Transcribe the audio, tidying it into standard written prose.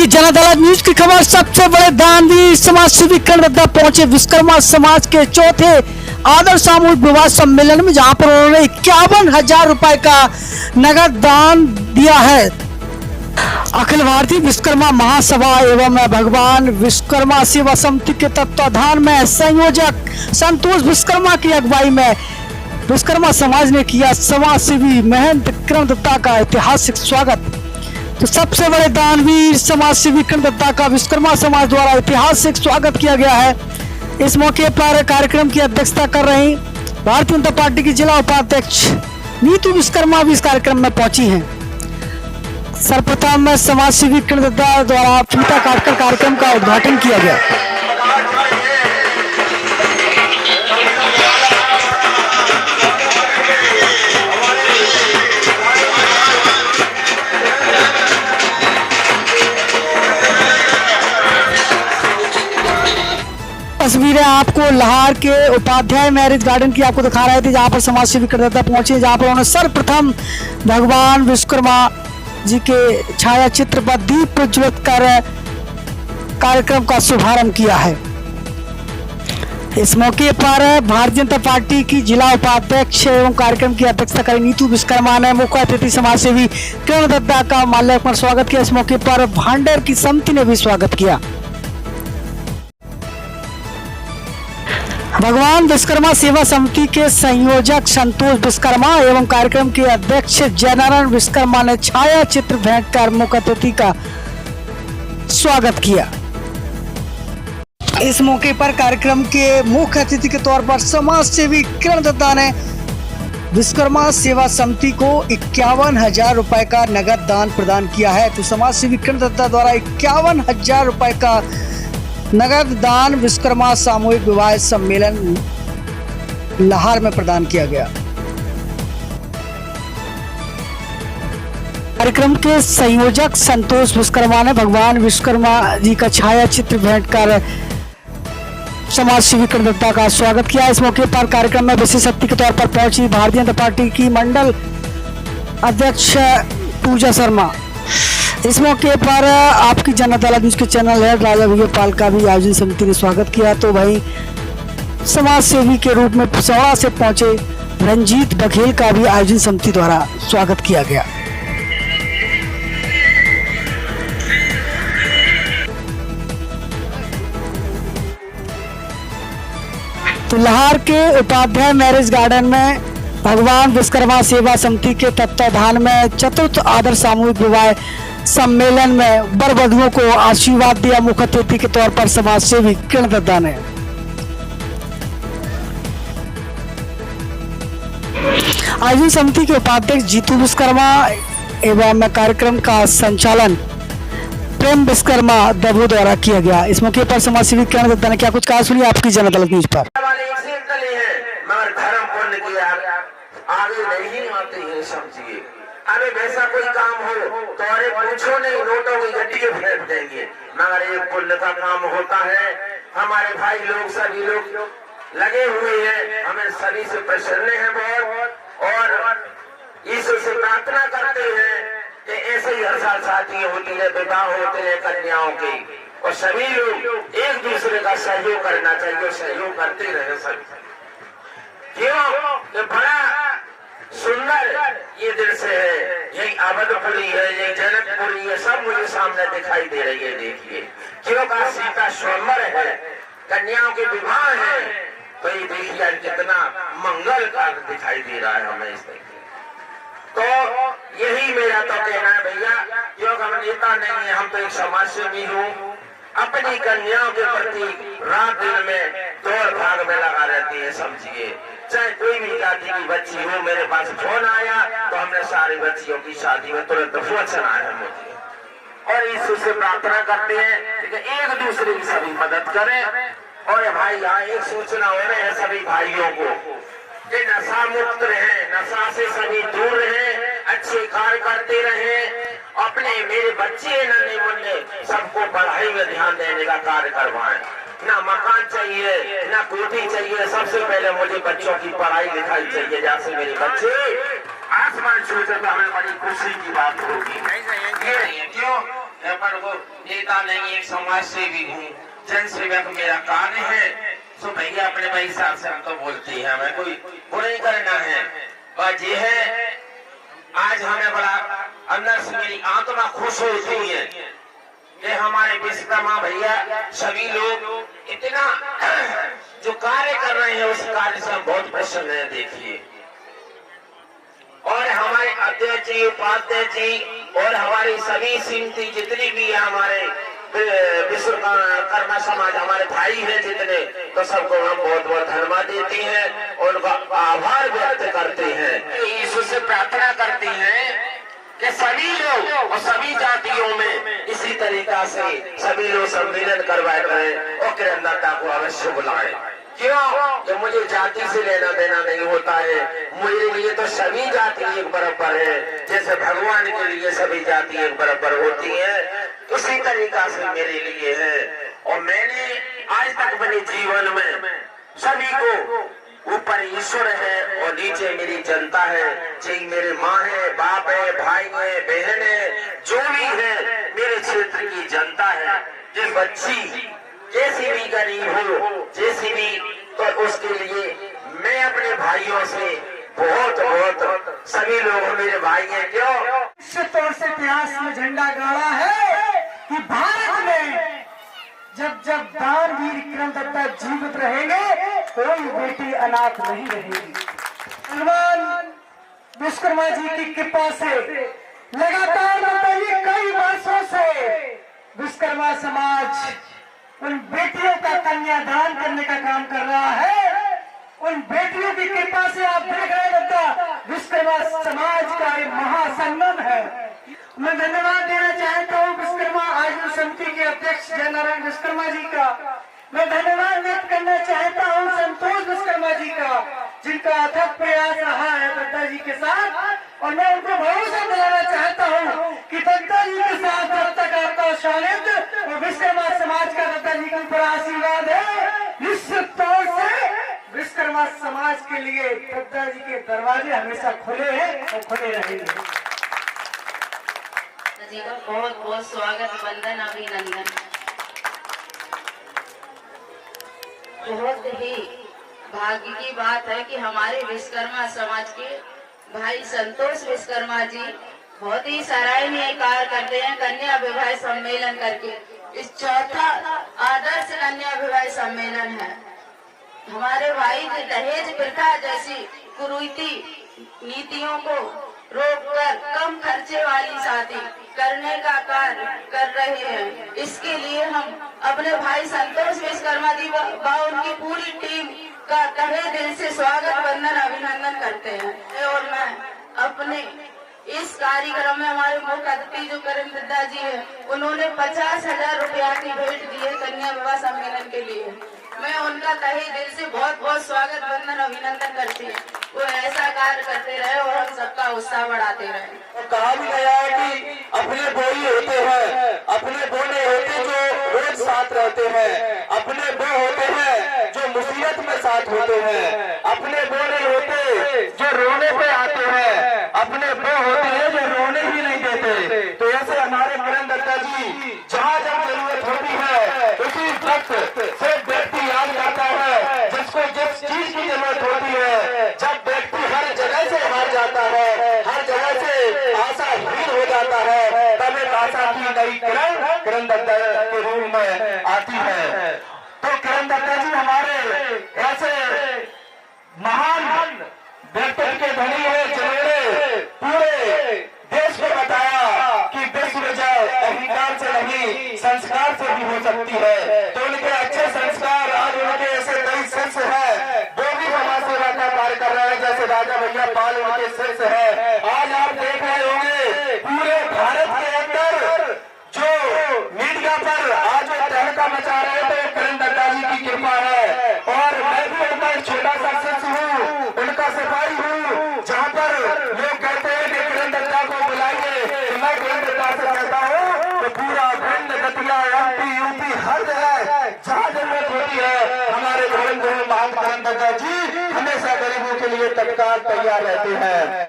आपकी जनता न्यूज की खबर। सबसे बड़े दानवीर समाज सेवी कर्णदत्ता पहुंचे विश्वकर्मा समाज के चौथे आदर्श सामूहिक विवाह सम्मेलन में, जहां पर उन्होंने 51,000 रुपए का नगद दान दिया है। अखिल भारतीय विश्वकर्मा महासभा एवं भगवान विश्वकर्मा सेवा समिति के तत्वाधान में संयोजक संतोष विश्वकर्मा की अगुवाई में विश्वकर्मा समाज ने किया समाज सेवी महंत कर्णदत्ता का ऐतिहासिक स्वागत। तो सबसे बड़े दानवीर समाज सेवी कर्णदत्ता का विश्वकर्मा समाज द्वारा ऐतिहासिक स्वागत किया गया है। इस मौके पर कार्यक्रम की अध्यक्षता कर रही भारतीय जनता पार्टी की जिला उपाध्यक्ष नीतू विश्वकर्मा भी इस कार्यक्रम में पहुंची हैं। सर्वप्रथम समाज सेवी कर्णदत्ता द्वारा फीता काटकर कार्यक्रम का उद्घाटन किया गया। तस्वीरें आपको लाहौर के उपाध्याय मैरिज गार्डन की आपको दिखा रहे थे, जहां पर समाज सेवी कर्णदत्ता पहुंचे, जहां पर उन्होंने सर्वप्रथम भगवान विश्वकर्मा जी के छाया चित्र पर दीप प्रज्वलित कर कार्यक्रम का शुभारंभ किया है। इस मौके पर भारतीय जनता पार्टी की जिला उपाध्यक्ष एवं कार्यक्रम की अध्यक्षता करी नीतू विश्वकर्मा ने मुख्य अतिथि समाज सेवी कर्णदत्ता का माल्यार्पण स्वागत किया। इस मौके पर भांडेर की समिति ने भी स्वागत किया। भगवान विश्वकर्मा सेवा समिति के संयोजक संतोष विश्वकर्मा एवं कार्यक्रम के अध्यक्ष जयनारायण विश्वकर्मा ने छाया चित्र भेंट कर मुख्य अतिथि का स्वागत किया। इस मौके पर कार्यक्रम के मुख्य अतिथि के तौर पर समाज सेवी कर्णदत्ता ने विश्वकर्मा सेवा समिति को 51,000 रुपए का नगद दान प्रदान किया है। तो समाज सेवी कर्णदत्ता द्वारा 51,000 रुपए का नगद दान विश्वकर्मा सामूहिक विवाह सम्मेलन लाहौर में प्रदान किया गया। कार्यक्रम के संयोजक संतोष विश्वकर्मा ने भगवान विश्वकर्मा जी का छाया चित्र भेंट कर समाज सेवी कर्णदत्ता का स्वागत किया। इस मौके पर कार्यक्रम में विशेष अतिथि के तौर पर पहुंची भारतीय जनता पार्टी की मंडल अध्यक्ष पूजा शर्मा। इस मौके पर आपकी जनता न्यूज के चैनल है राजा भैया पाल का भी आयोजन समिति ने स्वागत किया। तो भाई समाज सेवी के रूप में पिसौड़ा से पहुंचे रंजीत बघेल का भी आयोजन समिति द्वारा स्वागत किया गया। तो लाहौर के उपाध्याय मैरिज गार्डन में भगवान विश्वकर्मा सेवा समिति के तत्वाधान में चतुर्थ आदर्श सामूहिक विवाह सम्मेलन में वर वधुओं को आशीर्वाद दिया मुख्य अतिथि के तौर पर समाज सेवी कर्णदत्ता ने। आयोजन समिति के उपाध्यक्ष जीतू विश्वकर्मा एवं कार्यक्रम का संचालन प्रेम विश्वकर्मा दबो द्वारा किया गया। इस मौके पर समाज सेवी कर्णदत्ता ने क्या कुछ कहा, सुनिए आपकी जनता न्यूज पर। आगे नहीं आते हैं समझिए। अरे वैसा कोई काम हो तो अरे पूछो नहीं, नोटों की गड्डी के फेंक देंगे, मगर ये पुण्य का काम होता है। हमारे भाई लोग सभी लोग लगे हुए हैं, हमें सभी से प्रसन्न है बहुत, और ईश्वर से प्रार्थना करते हैं कि ऐसे ही हर साल शादियां होती है, विवाह होते हैं कन्याओं के, और सभी लोग एक दूसरे का सहयोग करना चाहिए, सहयोग करते रहे सभी। क्यों बड़ा सुंदर ये दृश्य है, यही अवधपुरी है, ये जनकपुरी है, सब मुझे सामने दिखाई दे रही है। देखिए क्यों का सीता स्वयंवर है, कन्याओं के विवाह है, तो ये देखिए कितना मंगल कार्य दिखाई दे रहा है हमें। तो यही मेरा तो कहना है भैया, क्योंकि हम नेता नहीं है, हम तो एक समाज सेवी हूँ। अपनी कन्याओं के प्रति रात दिन में दौड़ भाग में लगा रहती है समझिए। चाहे कोई भी जाति की बच्ची हो, मेरे पास फोन आया तो हमने सारी बच्चियों की शादी में तुरंत फोन आया मुझे, और ईश्वर से प्रार्थना करते हैं कि एक दूसरे की सभी मदद करें। और भाई यहाँ एक सूचना हो रही है सभी भाइयों को कि नशा मुक्त रहे, नशा से सभी दूर रहे, अच्छे कार्य करते रहे, अपने मेरे बच्चे नन्हे मुन्ने सबको पढ़ाई में ध्यान देने का कार्य करवाएं। ना मकान चाहिए, ना कोठी चाहिए, सबसे पहले मुझे बच्चों की पढ़ाई लिखाई चाहिए। जैसे मेरे बच्चे आसमान छूटे तो हमें बड़ी खुशी की बात होगी। ये क्यों मैं पर वो नेता नहीं, एक समाज सेवी हूँ, जन सेवक मेरा कार्य है। तो भैया अपने भाई साहब से हम तो बोलते हैं, हमें कोई बुराई करना है। बात ये है, आज हमें बड़ा अंदर से मेरी आत्मा खुश होती है कि हमारे विश्वकर्मा भैया सभी लोग इतना जो कार्य कर रहे हैं उस कार्य से हम बहुत प्रसन्न हैं। देखिए, और हमारे अध्यक्ष जी, उपाध्यक्ष जी और हमारी सभी समिति जितनी भी है, हमारे विश्वकर्मा समाज हमारे भाई हैं जितने, तो सबको हम बहुत बहुत धन्यवाद देते हैं और उनका आभार व्यक्त करते हैं। ईश्वर से प्रार्थना करते हैं कि सभी लोग और सभी जातियों में इसी तरीका से सभी लोग सम्मेलन करवाए रहे और किरणदाता को अवश्य बुलाए। क्यों? कि मुझे जाति से लेना देना नहीं होता है, मेरे लिए तो सभी जाति एक बराबर है। जैसे भगवान के लिए सभी जाति एक बराबर होती है, उसी तरीका से मेरे लिए है। और मैंने आज तक अपने जीवन में सभी को, ऊपर ईश्वर है और नीचे मेरी जनता है, चाहे मेरे माँ है, बाप है, भाई है, बहन है, जो भी है मेरे क्षेत्र की जनता है। जिस बच्ची जैसी भी गरीब हो, जैसी भी, तो उसके लिए मैं अपने भाइयों से बहुत बहुत, सभी लोग मेरे भाई हैं। क्यों? निश्चित तौर से इतिहास में झंडा गाड़ा है कि भारत में जब जब दानवीर किरणदत्ता जीवित रहेंगे, कोई बेटी अनाथ नहीं रहेगी। भगवान विश्वकर्मा जी की कृपा से लगातार बताइए कई वर्षों से विश्वकर्मा समाज उन बेटियों का कन्यादान करने का काम कर रहा है। उन बेटियों की कृपा से आप देख रहे हैं विश्वकर्मा समाज का एक महासंगम है। मैं धन्यवाद देना चाहता हूँ विश्वकर्मा आयोजन समिति के अध्यक्ष जय नारायण विश्वकर्मा जी का। मैं धन्यवाद व्यक्त करना चाहता हूँ संतोष विश्वकर्मा जी का, जिनका अथक प्रयास रहा है दत्ता जी के साथ। और मैं उनको भरोसा दिलाना चाहता हूँ कि दत्ता जी के साथ जब तक आपका सानिध्य और विश्वकर्मा समाज का दत्ता जी के ऊपर आशीर्वाद है, निश्चित तौर से विश्वकर्मा समाज के लिए दत्ता जी के दरवाजे हमेशा खुले हैं और खुले रहेंगे। जी का बहुत बहुत स्वागत, वंदन, अभिनंदन। बहुत ही भाग्य की बात है कि हमारे विश्वकर्मा समाज के भाई संतोष विश्वकर्मा जी बहुत ही सराहनीय कार्य करते हैं कन्या विवाह सम्मेलन करके। इस चौथा आदर्श कन्या विवाह सम्मेलन है। हमारे भाई जो दहेज प्रथा जैसी कुरीति नीतियों को रोककर कम खर्चे वाली शादी करने का कार्य कर रहे हैं। इसके लिए हम अपने भाई संतोष विश्वकर्मा जी व उनकी पूरी टीम का तहे दिल से स्वागत, वंदन, अभिनंदन करते हैं। और मैं अपने इस कार्यक्रम में हमारे मुख्य अतिथि जो किरणदत्ता जी है, उन्होंने 50,000 रुपया की भेंट दी है कन्या विवाह सम्मेलन के लिए। मैं उनका तहे दिल से बहुत बहुत स्वागत, वंदन, अभिनंदन करती है। वो ऐसा कार्य करते रहे और हम सबका उत्साह बढ़ाते रहे। तो कहा भी गया है कि अपने बोई होते हैं, अपने बोने होते जो रोज साथ रहते हैं, अपने बो होते हैं जो मुसीबत में साथ होते हैं, अपने बोने होते जो रोने पे आते हैं, अपने बो होते हैं जो रोने ही नहीं देते। तो ऐसे हमारे किरणदत्ता जी जहाँ जब जरूरत होती है उसी वक्त से व्यक्ति याद करता है जिसको जिस चीज की जरूरत होती है। जब व्यक्ति हर जगह से हार जाता है, हर जगह से आशाहीन हो जाता है, तब एक आशा की नई किरण किरणदत्ता के रूप में आती है। तो किरणदत्ता जी हमारे ऐसे महान व्यक्तित्व के धनी है जिन्होंने पूरे देश को बताया कि विश्व विजय अहंकार से नहीं संस्कार से भी हो सकती है। तो उनके अच्छे संस्कार आज उनके ऐसे कई शिष्य हैं वो भी समाज सेवा का कार्य कर रहे हैं, जैसे राजा भैया पाल उनके शिष्य है। आज आप देख रहे होंगे पूरे भारत के अंदर जो मीडिया पर आज वो तहलका मचा रहे हैं तो किरणदत्ता जी की कृपा है। और मैं भी उनका एक छोटा सा शिष्य हूँ, उनका सिपाही हूँ, जहाँ पर लोग कहते हैं कि किरणदत्ता को बुलाइए। तो मैं किरणदत्ता से कहता हूँ तो पूरा भिंड दतिया MP UP हर जगह जहाँ जरूरत होती है हमारे धर्म महान किरणदत्ता जी हमेशा गरीबों के लिए तत्काल तैयार रहते हैं।